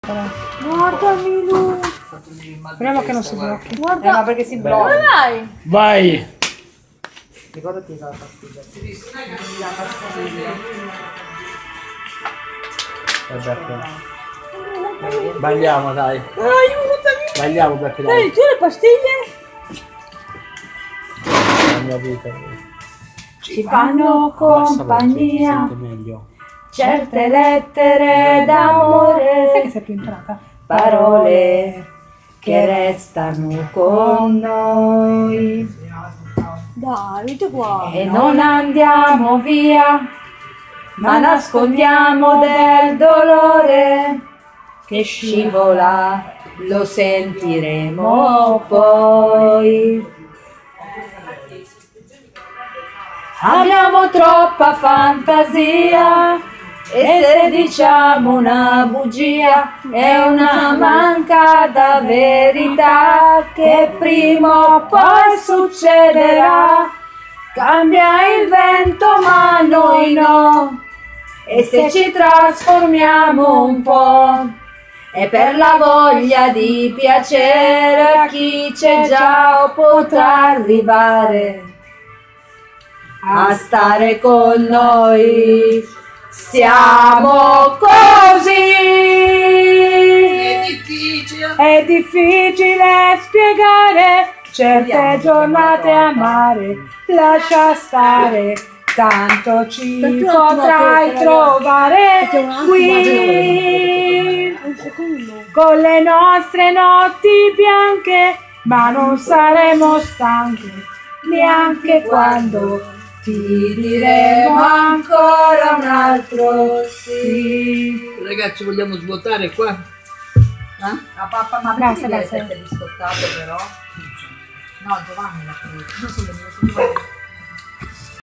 Guardami lui. Speriamo che non si blocchi. Guarda. Ma perché si blocca? Dove vai? Vai! Ricordati cosa fastidio. Sbagliamo, dai. Aiutami. Sbagliamo perché Dai, tu le pastiglie? la mia vita. Ci fanno compagnia. Si sente meglio. Certe lettere d'amore. Sai che sei più imparata? Parole che restano con noi. Dai, vedete qua. E non andiamo via, ma nascondiamo del dolore che scivola, lo sentiremo poi. Abbiamo troppa fantasia e se diciamo una bugia è una mancata verità che prima o poi succederà. Cambia il vento ma noi no, e se ci trasformiamo un po' è per la voglia di piacere a chi c'è già o potrà arrivare a stare con noi. Siamo così. È difficile spiegare certe giornate amare. Lascia stare, tanto ci potrai trovare qui con le nostre notti bianche, ma non saremo stanche neanche quando ti diremo ancora un altro sì. Ragazzi, vogliamo svuotare qua? La pappa, ma Basta, perché basta. avete biscottato però? No, Giovanni l'ha preso.